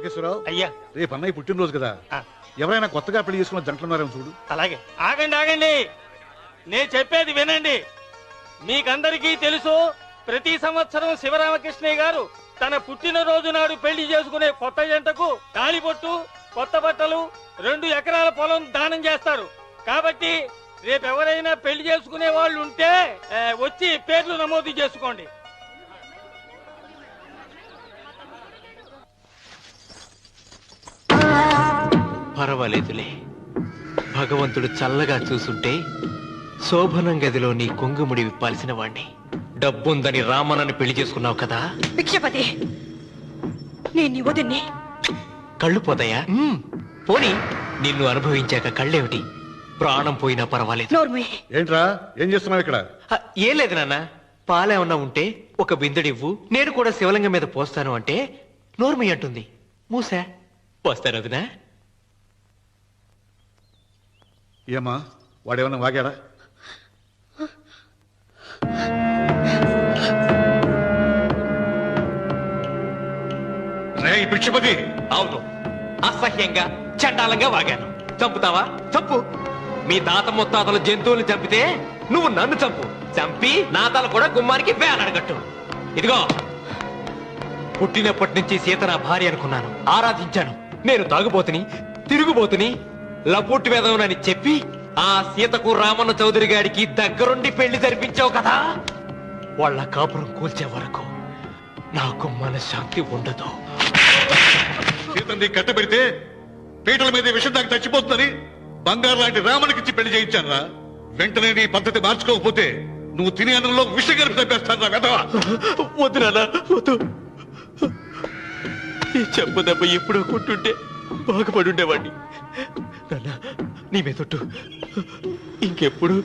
లోకేశ్వరరావు అయ్యా రేపు అన్నయ్య పుట్టినరోజు కదా ఎవరైనా కొత్తగా పెళ్లి చేసుకున్న జంటలున్నారేమో చూడు. అలాగే. ఆగండి ఆగండి, నేను చెప్పేది వినండి. మీకందరికీ తెలుసు, ప్రతి సంవత్సరం శివరామకృష్ణయ్య గారు తన పుట్టినరోజు నాడు పెళ్లి చేసుకునే కొత్త జంటకు తాళిబొట్టు, కొత్త బట్టలు, 2 ఎకరాల పొలం దానం చేస్తారు. కాబట్టి రేపు ఎవరైనా పెళ్లి చేసుకునే వాళ్ళు ఉంటే వచ్చి పేర్లు నమోదు చేసుకోండి. పర్వాలేదులే, భగవంతుడు చల్లగా చూసుంటే శోభనం గదిలో నీ కొంగుముడి విప్పాల్సిన వాణ్ణి. డబ్బుందని రామన్నని పెళ్లి చేసుకున్నావు కదా. భిక్షపతి, నేను వదిన్ని. కళ్ళు పోతాయా? పోనీ, నిన్ను అనుభవించాక కళ్ళేమిటి? ప్రాణం పోయినా పర్వాలేదు. ఏంట్రా ఏం చేస్తున్నావు ఇక్కడ? ఏం లేదు నాన్న, పాలేమన్నా ఉంటే ఒక బిందెడివ్వు, నేను కూడా శివలింగం మీద పోస్తాను అంటే నోర్మి అంటుంది. మూసా పోస్తాను వదినా. ఏమా వాడేమన్నా వాగాడా? భిక్షపతి, అవును, అసహ్యంగా చండాలంగా వాగాను. చంపుతావా? చంపు. మీ తాత ముత్తాతలు జంతువులు చంపితే నువ్వు నన్ను చంపు. చంపి నా తల కూడా గుమ్మానికి వేలాడగట్టు. ఇదిగో, పుట్టినప్పటి నుంచి సీత నా భార్య అనుకున్నాను, ఆరాధించాను. నేను తాగుబోతుని, తిరుగుబోతుని, లపుట్టు వేదవునని చెప్పి ఆ సీతకు రామన్న చౌదరి గారికి దగ్గరుండి పెళ్లి జరిపించావు కదా. వాళ్ళ కాపురం కూల్చే వరకు నాకు మనశ్శాంతి ఉండదు. సీతని కట్టబెడితే పీటల మీద విషం దాకా చచ్చిపోతుందని బంగారు లాంటి రామునికిచ్చి పెళ్లి చేయించానురా. వెంటనే నీ పద్ధతి మార్చుకోకపోతే నువ్వు తినే అన్నంలో విషం కలిపి తప్పేస్తాను. వెదవా, వద్దు నాన్న, వద్దు. ఈ చెప్పు దెబ్బ ఎప్పుడో కొట్టుంటే బాగుపడి ఉండేవాడిని. నాన్న, నీ మీదొట్టు ఇంకెప్పుడు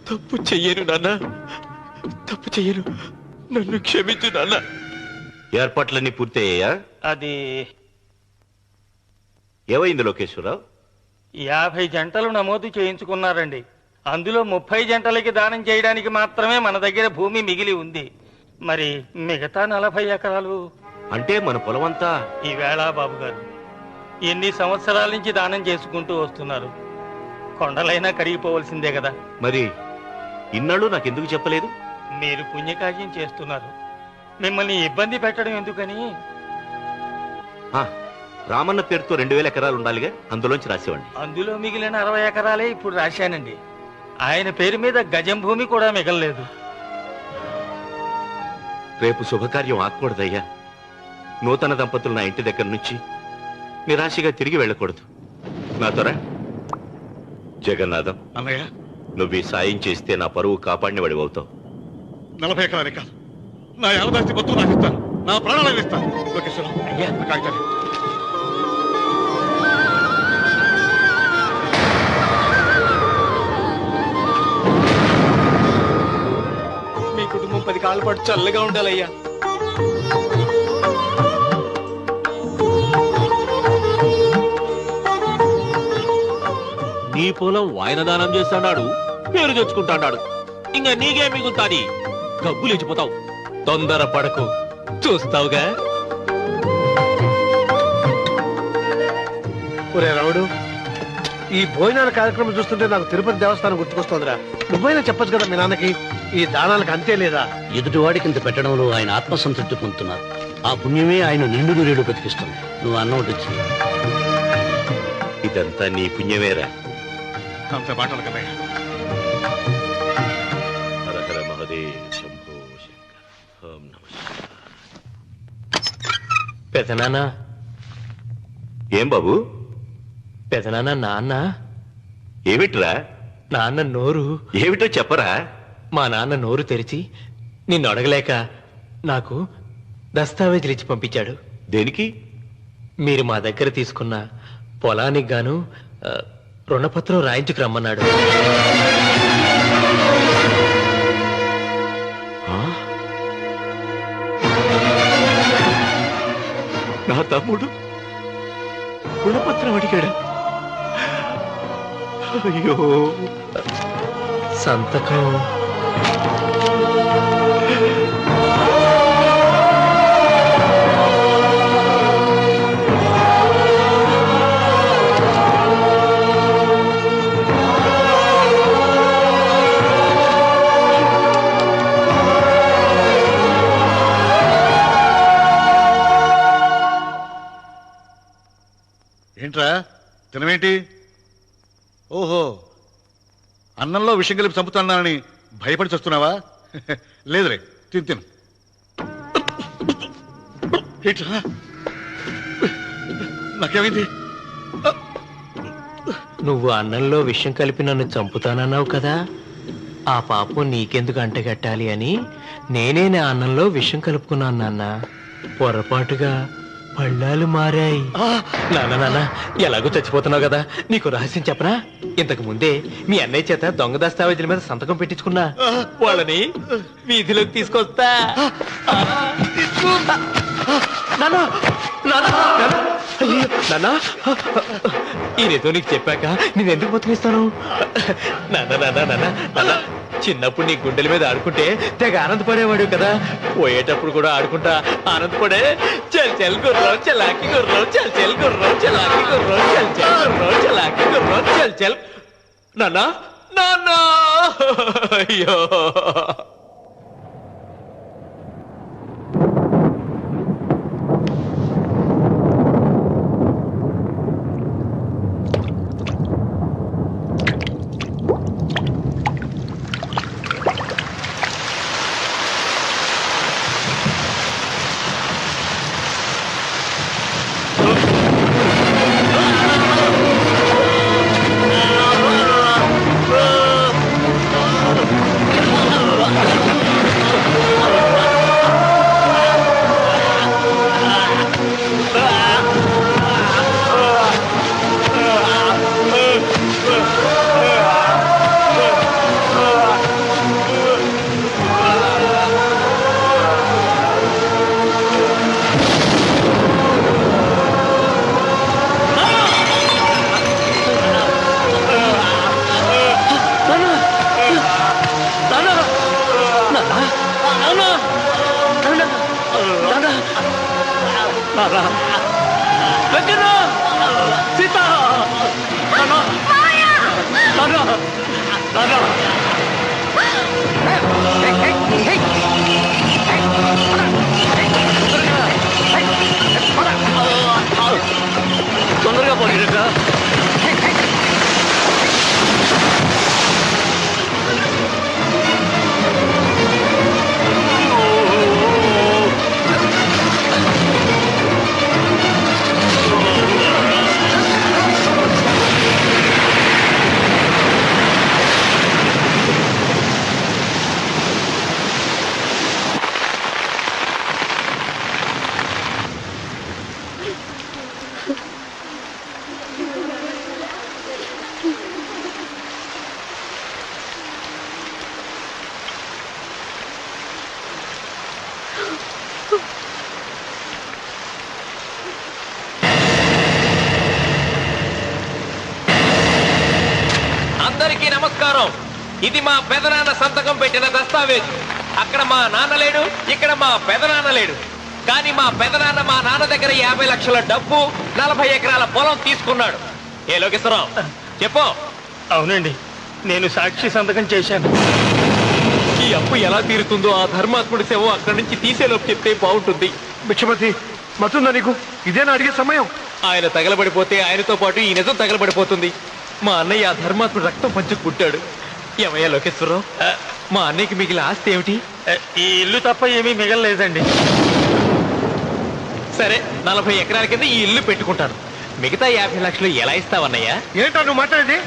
తప్పు చెయ్యను నాన్న, తప్పు చెయ్యను. నన్ను క్షమించు నాన్న. ఏర్పాట్లన్నీ పూర్తయ్యాయా? అది ఏమైంది లోకేశ్వరరావు? 50 జంటలు నమోదు చేయించుకున్నారండి. అందులో 30 జంటలకి దానం చేయడానికి మాత్రమే మన దగ్గర భూమి మిగిలి ఉంది. మరి మిగతా 40 ఎకరాలు అంటే మన పొలమంతా ఈవేళ బాబు గారు ఎన్ని సంవత్సరాల నుంచి దానం చేసుకుంటూ వస్తున్నారు. కొండలైనా కరిగిపోవలసిందే కదా. మరి ఇన్నాళ్ళు నాకెందుకు చెప్పలేదు? మీరు పుణ్యకార్యం చేస్తున్నారు, మిమ్మల్ని ఇబ్బంది పెట్టడం ఎందుకని. రామన్న పేరుతో 2000 ఎకరాలు ఉండాలిగా, అందులోంచి రాసేవాడిని. అందులో మిగిలిన 60 ఎకరాలే ఇప్పుడు రాశానండి. ఆయన పేరు మీద గజం భూమి కూడా మిగలలేదు. రేపు శుభకార్యం ఆకూడదయ్యా. నూతన దంపతులు నా ఇంటి దగ్గర నుంచి నిరాశగా తిరిగి వెళ్ళకూడదు. నాతోరా జగన్నాథం. అన్నయ్య, నువ్వు ఈ సాయం చేస్తే నా పరువు కాపాడిన వాడివవుతావు. 40 ఎకరాలే కాదు, నా యావదాస్తి మొత్తం నాకు ఇస్తాను, నా ప్రాణాలను ఇస్తాను. లోకేశ్వరరావు, అయ్యా కాగితాలు. మీ కుటుంబం 10 కాళ్ళ పాటు చల్లగా ఉండాలయ్యా. నీ పొలం వాయన దానం చేస్తాడు, పేరు తెచ్చుకుంటాడు. ఇంకా నీకే మిగులుతాది, గబ్బు లేచిపోతావు. తొందర పడకు, చూస్తావుగా. ఒరే రావుడు, ఈ భోజనాల కార్యక్రమం చూస్తుంటే నాకు తిరుపతి దేవస్థానం గుర్తుకొస్తోందిరా. నువ్వైనా చెప్పచ్చు కదా మీ నాన్నకి, ఈ దానాలకు అంతే లేదా? ఎదుటివాడికి ఇంత పెట్టడంలో ఆయన ఆత్మసంతృప్తి పొందుతున్నారు. ఆ పుణ్యమే ఆయన నిండు నూరేడు బతికిస్తుంది. నువ్వు అన్నం వచ్చి ఇదంతా నీ పుణ్యమేరా. అంత మాటలు కదయ్యా. హర హర మహదేవ్ శంభో శంకర. ఓం నమః శివాయ. పెదనాన్న, ఏం బాబు? పెదనాన్న, నాన్న. ఏమిట్రా? నాన్న నోరు. ఏమిటో చెప్పరా? మా నాన్న నోరు తెరిచి నిన్ను అడగలేక నాకు దస్తావేజీలు ఇచ్చి పంపించాడు. దేనికి? మీరు మా దగ్గర తీసుకున్న పొలానికి గాను రుణపత్రం రాయించుకు రమ్మన్నాడు. నా తమ్ముడు రుణపత్రం అడిగాడు. అయ్యో, సంతకం ఏంట్రా తినవేంటి? ఓహో, అన్నంలో విషం కలిపి చంపుతున్నానని భయపడి చస్తున్నావా? లేదురే, తిను. ఏంట్రా నాకేమైంది? నువ్వు అన్నంలో విషం కలిపి నన్ను చంపుతానన్నావు కదా, ఆ పాపం నీకెందుకు అంటగట్టాలి అని నేనే నా అన్నంలో విషం కలుపుకున్నాను నాన్న. పొరపాటుగా పళ్ళాలు మారాయి. నాన్న ఎలాగో చచ్చిపోతున్నావు కదా, నీకు రహస్యం చెప్పనా? ఇంతకు ముందే మీ అన్నయ్య చేత దొంగ దస్తావేజీల మీద సంతకం పెట్టించుకున్నా. వాళ్ళని వీధిలోకి తీసుకొస్తా. ఈయనతో నీకు చెప్పాక నేను ఎందుకు బతికిస్తాను? నాన్న చిన్నప్పుడు నీ గుండెల మీద ఆడుకుంటే తెగ ఆనందపడేవాడు కదా, పోయేటప్పుడు కూడా ఆడుకుంటా ఆనందపడే. చల్ చల్ గుర్రం చలాకి గుర్రం, చల్ చల్ గుర్రం చలాకి గుర్రం, చల్ చల్ గుర్రం చలాకి గుర్రం, చల్ చల్. నాన్న అయ్యో, తొందరగా పోయినట్టు. అందరికీ నమస్కారం. ఇది మా పెదనాన్న సంతకం పెట్టిన దస్తావేజ్. అక్కడ మా నాన్న లేడు, ఇక్కడ మా పెదనాన్న లేడు. కానీ మా పెదనాన్న మా నాన్న దగ్గర 50 లక్షల డబ్బు, 40 ఎకరాల పొలం తీసుకున్నాడు. ఏ లోకేశ్వరరావు చెప్పు. అవునండి, నేను సాక్షి సంతకం చేశాను. ఈ అప్పు ఎలా తీరుతుందో ఆ ధర్మాత్ముడి సేవ అక్కడి నుంచి తీసేలోపు చెప్తే బాగుంటుంది. భిక్షపతి మతుందా నీకు? ఇదేనా అడిగే సమయం? ఆయన తగలబడిపోతే ఆయనతో పాటు ఈ నిజం తగలబడిపోతుంది. మా అన్నయ్య ఆ ధర్మాత్ముడు రక్తం పంచుకు పుట్టాడు. ఏమయ్యా లోకేశ్వరరావు, మా అన్నయ్యకి మిగిలిన ఆస్తి ఏమిటి? ఈ ఇల్లు తప్ప ఏమీ మిగలలేదండి. సరే, 40 ఎకరాల కింద ఈ ఇల్లు పెట్టుకుంటాను. మిగతా 50 లక్షలు ఎలా ఇస్తావన్నయ్యా? ఏంటో నువ్వు మాట్లాడేది?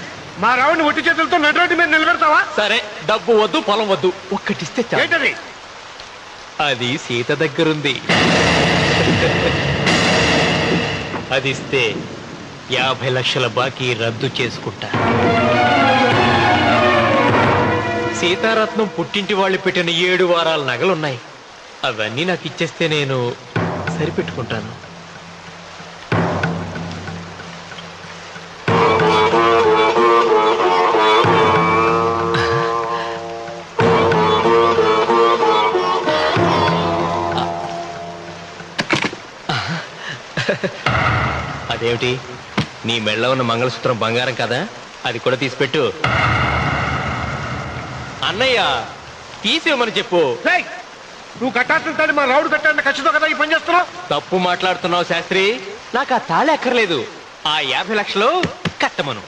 మా రావుని ఒట్టి చేతులతో నడిరోడ్డు మీద నిలబెడతావా? సరే, డబ్బు వద్దు, పొలం వద్దు, ఒక్కటిస్తే చాలు. ఏంటది? అది సీత దగ్గరుంది. అది ఇస్తే 50 లక్షల బాకీ రద్దు చేసుకుంటా. సీతారత్నం పుట్టింటి వాళ్ళు పెట్టిన 7 వారాల నగలున్నాయి. అవన్నీ నాకు ఇచ్చేస్తే నేను సరిపెట్టుకుంటాను. అదేమిటి, నీ మెళ్ళ ఉన్న మంగళసూత్రం బంగారం కదా, అది కూడా తీసిపెట్టు. అన్నయ్య తీసేమని చెప్పు. నువ్వు కట్టాల్సిన తాళి మా రావుడు కట్టాలని ఖచ్చితంగా కదా ఈ పని చేస్తున్నావు. తప్పు మాట్లాడుతున్నావు శాస్త్రి. నాకు ఆ తాళి అక్కర్లేదు. ఆ 50 లక్షలు కట్టమను.